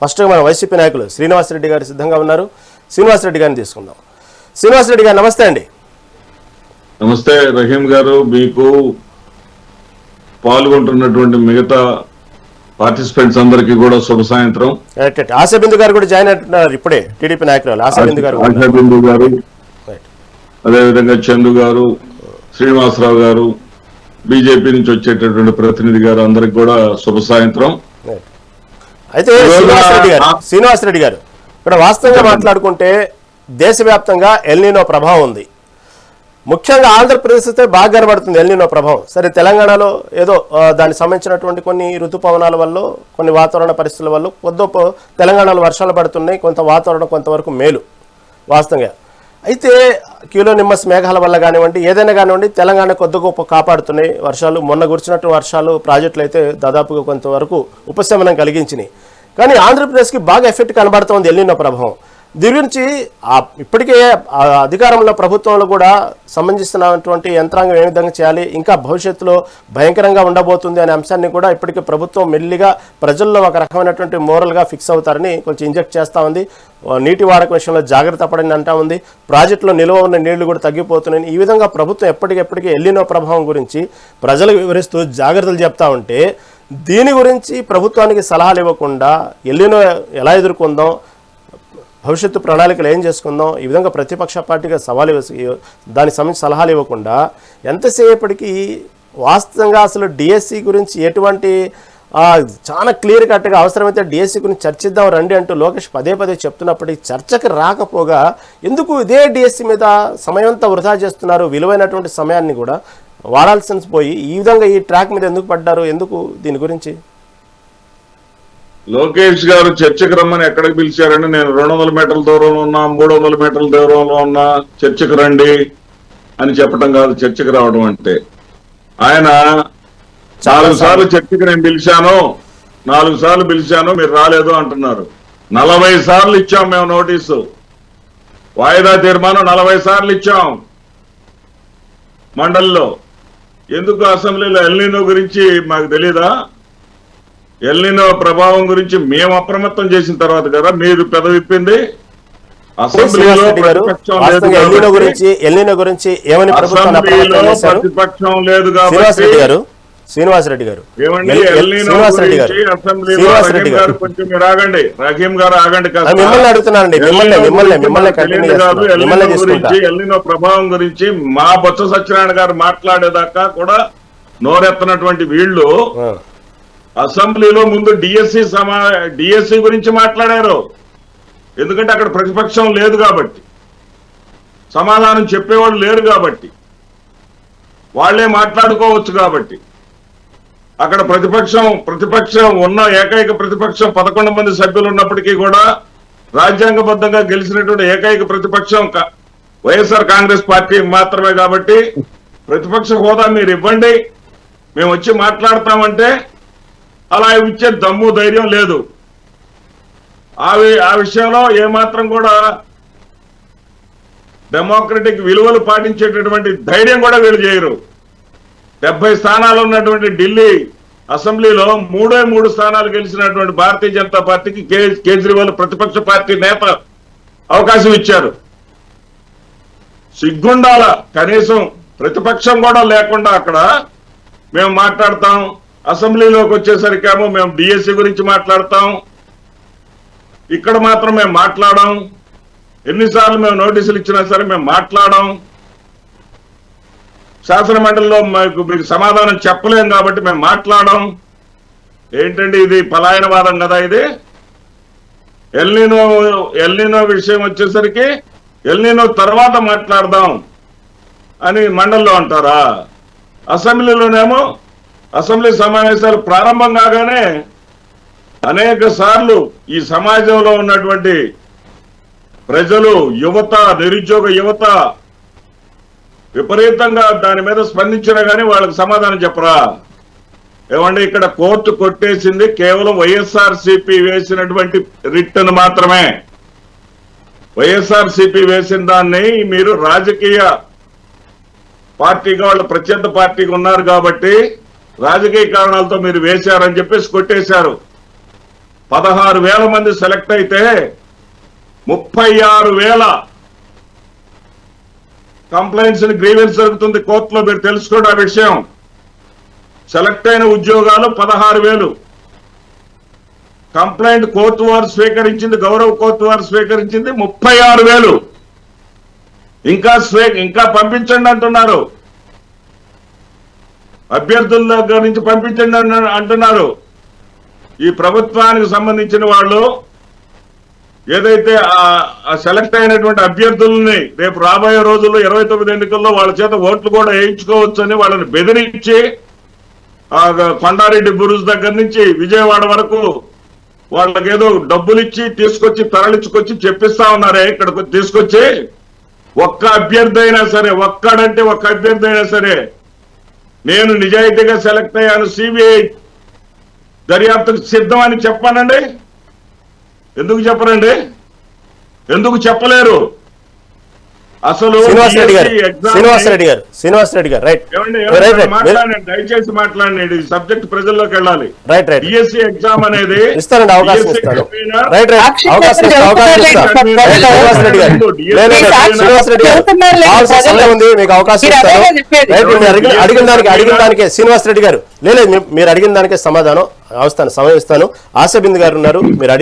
ఫస్ట్గా మన వైసీపీ నాయకులు శ్రీనివాసరెడ్డి గారు సిద్ధంగా ఉన్నారు. శ్రీనివాసరెడ్డి గారిని తీసుకుందాం. శ్రీనివాసరెడ్డి గారు నమస్తే అండి. నమస్తే రహీం గారు, మీకు పాల్గొంటున్నటువంటి మిగతా పార్టిసిపెంట్స్ అందరికీ కూడా శుభ సాయంత్రం. ఆశాబిందు గారు కూడా జాయిన్ అవుతున్నారు ఇప్పుడే, టీడీపీ నాయకులు ఆశాబిందు గారు, అదేవిధంగా చందు గారు, శ్రీనివాసరావు గారు, బీజేపీ నుంచి వచ్చేటటువంటి ప్రతినిధి గారు, అందరికి కూడా శుభ సాయంత్రం. అయితే శ్రీనివాసరెడ్డి గారు ఇక్కడ వాస్తవంగా మాట్లాడుకుంటే దేశవ్యాప్తంగా ఎల్నినో ప్రభావం ఉంది. ముఖ్యంగా ఆంధ్రప్రదేశ్ అయితే బాగా కనబడుతుంది ఎల్నినో ప్రభావం. సరే, తెలంగాణలో ఏదో దానికి సంబంధించినటువంటి కొన్ని ఋతుపవనాల వల్ల, కొన్ని వాతావరణ పరిస్థితుల వల్ల కొద్ది తెలంగాణలో వర్షాలు పడుతున్నాయి, కొంత వాతావరణం కొంతవరకు మేలు వాస్తవంగా. అయితే క్యూలో నిమ్మస్ మేఘాల వల్ల కానివ్వండి, ఏదైనా కానివ్వండి, తెలంగాణ కొద్ది గొప్ప కాపాడుతున్నాయి వర్షాలు. మొన్న కురిచినట్టు వర్షాలు ప్రాజెక్టులు అయితే దాదాపుగా కొంతవరకు ఉపశమనం కలిగించినాయి. కానీ ఆంధ్రప్రదేశ్కి బాగా ఎఫెక్ట్ కనబడుతోంది ఎల్నినో ప్రభావం. దీని గురించి ఇప్పటికే అధికారంలో ప్రభుత్వంలో కూడా సంబంధిస్తున్నటువంటి యంత్రాంగం ఏ విధంగా చేయాలి, ఇంకా భవిష్యత్తులో భయంకరంగా ఉండబోతుంది అనే అంశాన్ని కూడా ఇప్పటికే ప్రభుత్వం మెల్లిగా ప్రజల్లో ఒక రకమైనటువంటి మోరల్గా ఫిక్స్ అవుతారని కొంచెం ఇంజెక్ట్ చేస్తూ ఉంది. నీటి వాడక విషయంలో జాగ్రత్త పడని అంటా ఉంది. ప్రాజెక్టులో నిల్వ ఉన్న నీళ్లు కూడా తగ్గిపోతున్నాయి. ఈ విధంగా ప్రభుత్వం ఎప్పటికెప్పటికీ ఎల్నినో ప్రభావం గురించి ప్రజలకు వివరిస్తూ జాగ్రత్తలు చెప్తా ఉంటే, దీని గురించి ప్రభుత్వానికి సలహాలు ఇవ్వకుండా ఎల్నినో ఎలా ఎదుర్కొందాం, భవిష్యత్తు ప్రణాళికలు ఏం చేసుకుందాం, ఈ విధంగా ప్రతిపక్ష పార్టీగా దానికి సంబంధించి సలహాలు ఇవ్వకుండా ఎంతసేపటికి వాస్తవంగా అసలు డిఎస్సి గురించి ఎటువంటి చాలా క్లియర్ కట్గా అవసరమైతే డిఎస్సి గురించి చర్చిద్దాం రండి అంటూ లోకేష్ పదే పదే చెప్తున్నప్పటికీ చర్చకి రాకపోగా ఎందుకు ఇదే డిఎస్సి మీద సమయం అంతా వృధా చేస్తున్నారు? విలువైనటువంటి సమయాన్ని కూడా వాడాల్సిన పోయి ఈ విధంగా ఈ ట్రాక్ మీద ఎందుకు పడ్డారు? ఎందుకు దీని గురించి? లోకేష్ గారు చర్చకు రమ్మని ఎక్కడికి పిలిచారండి? నేను 200 మీటర్ల దూరంలో ఉన్నా, 300 మీటర్ల దూరంలో ఉన్నా, చర్చకు రండి అని చెప్పడం కాదు చర్చకు రావడం అంటే. ఆయన 4 సార్లు చర్చకు నేను పిలిచాను, 4 సార్లు పిలిచాను, మీరు రాలేదు అంటున్నారు. 40 సార్లు ఇచ్చాం మేము నోటీసు, వాయిదా తీర్మానం 40 సార్లు ఇచ్చాం మండలిలో. ఎందుకు అసెంబ్లీలో ఎల్నినో గురించి మాకు తెలీదా? ఎల్నినో ప్రభావం గురించి మేము అప్రమత్తం చేసిన తర్వాత కదా మీరు పెదవిప్పింది. అసెంబ్లీలో ప్రతిపక్షం లేదు కాబట్టి శ్రీనివాసరెడ్డి గారు కొంచెం మీరు ఆగండి, రహీం గారు ఆగండి. ఎల్నినో ప్రభావం గురించి మా బొత్స సత్యనారాయణ గారు మాట్లాడేదాకా కూడా నోరెత్తనటువంటి వీళ్ళు అసెంబ్లీలో ముందు డిఎస్సి గురించి మాట్లాడారు. ఎందుకంటే అక్కడ ప్రతిపక్షం లేదు కాబట్టి, సమాధానం చెప్పేవాళ్ళు లేరు కాబట్టి, వాళ్లే మాట్లాడుకోవచ్చు కాబట్టి. అక్కడ ప్రతిపక్షం ఉన్న ఏకైక ప్రతిపక్షం 11 మంది సభ్యులు ఉన్నప్పటికీ కూడా రాజ్యాంగబద్ధంగా గెలిచినటువంటి ఏకైక ప్రతిపక్షం వైఎస్ఆర్ కాంగ్రెస్ పార్టీ మాత్రమే కాబట్టి ప్రతిపక్ష హోదా మీరు ఇవ్వండి, మేము వచ్చి మాట్లాడతామంటే అలా ఇచ్చే దమ్ము ధైర్యం లేదు. ఆ విషయంలో ఏమాత్రం కూడా డెమోక్రటిక్ విలువలు పాటించేటటువంటి ధైర్యం కూడా వీళ్ళు చేయరు. 70 స్థానాలు ఉన్నటువంటి ఢిల్లీ అసెంబ్లీలో 3 స్థానాలు గెలిచినటువంటి భారతీయ జనతా పార్టీకి కేజ్రీవాల్ ప్రతిపక్ష పార్టీ నేత అవకాశం ఇచ్చారు. సిగ్గుండాల కనీసం ప్రతిపక్షం కూడా లేకుండా అక్కడ మేము మాట్లాడతాం, అసెంబ్లీలోకి వచ్చేసరికేమో మేము డిఎస్సి గురించి మాట్లాడతాం, ఇక్కడ మాత్రం మేము మాట్లాడాం. ఎన్నిసార్లు మేము నోటీసులు ఇచ్చినా సరే మేము మాట్లాడాం. శాసన మండలిలో మీకు సమాధానం చెప్పలేం కాబట్టి మేము మాట్లాడాం. ఏంటండి ఇది? పలాయనవాదం కదా ఇది. ఎల్నినో విషయం వచ్చేసరికి ఎల్నినో తర్వాత మాట్లాడదాం అని మండలిలో అంటారా? అసెంబ్లీలోనేమో అసెంబ్లీ సమావేశాలు ప్రారంభం కాగానే అనేక సార్లు ఈ సమాజంలో ఉన్నటువంటి ప్రజలు, యువత, నిరుద్యోగ యువత విపరీతంగా దాని మీద స్పందించినా కానీ వాళ్ళకి సమాధానం చెప్పరా? ఏమంటే ఇక్కడ కోర్టు కొట్టేసింది కేవలం వైఎస్ఆర్సీపీ వేసినటువంటి రిట్ను మాత్రమే. వైఎస్ఆర్సీపీ వేసిన దాన్ని మీరు రాజకీయ పార్టీగా, వాళ్ళు ప్రత్యర్థ పార్టీగా ఉన్నారు కాబట్టి రాజకీయ కారణాలతో మీరు వేశారని చెప్పేసి కొట్టేశారు. 16,000 మంది సెలెక్ట్ అయితే 36,000 కంప్లైంట్స్ గ్రీవెన్స్ జరుగుతుంది కోర్టులో. మీరు తెలుసుకోండి ఆ విషయం. సెలెక్ట్ అయిన ఉద్యోగాలు 16,000. కంప్లైంట్ కోర్టు వారు స్వీకరించింది, గౌరవ కోర్టు వారు స్వీకరించింది 36,000. ఇంకా పంపించండి అంటున్నారు. అభ్యర్థుల దగ్గర నుంచి పంపించండి అంటున్నారు. ఈ ప్రభుత్వానికి సంబంధించిన వాళ్ళు ఏదైతే ఆ సెలెక్ట్ అయినటువంటి అభ్యర్థుల్ని రేపు రాబోయే రోజుల్లో 29 ఎన్నికల్లో వాళ్ళ చేత ఓట్లు కూడా వేయించుకోవచ్చు అని వాళ్ళని బెదిరించి కొండారెడ్డి బురుజ్ దగ్గర నుంచి విజయవాడ వరకు వాళ్ళకి ఏదో డబ్బులు ఇచ్చి తీసుకొచ్చి తరలించుకొచ్చి చెప్పిస్తా ఉన్నారే. ఇక్కడికి తీసుకొచ్చి ఒక్క అభ్యర్థి అయినా సరే, ఒక్క అభ్యర్థి అయినా సరే నేను నిజాయితీగా సెలెక్ట్ అయ్యాను, సిబిఐ దర్యాప్తుకు సిద్ధం అని చెప్పానండి. ఎందుకు చెప్పరండి? ఎందుకు చెప్పలేరు? అసలు శ్రీనివాసరెడ్డి గారు మాట్లాడండి, దయచేసి మాట్లాడండి. ఈ సబ్జెక్ట్ ప్రజల్లోకి వెళ్ళాలి. డిఎస్సి ఎగ్జామ్ అనేది ఇస్తానండి, అవకాశం ఇస్తాను. మీకు అవకాశం ఇస్తాను. అడిగిన దానికే శ్రీనివాసరెడ్డి గారు లేదు, మీరు అడిగిన దానికే సమాధానం సమయం ఇస్తాను. ఆశాబిందు గారు ఉన్నారు, మీరు అడిగిన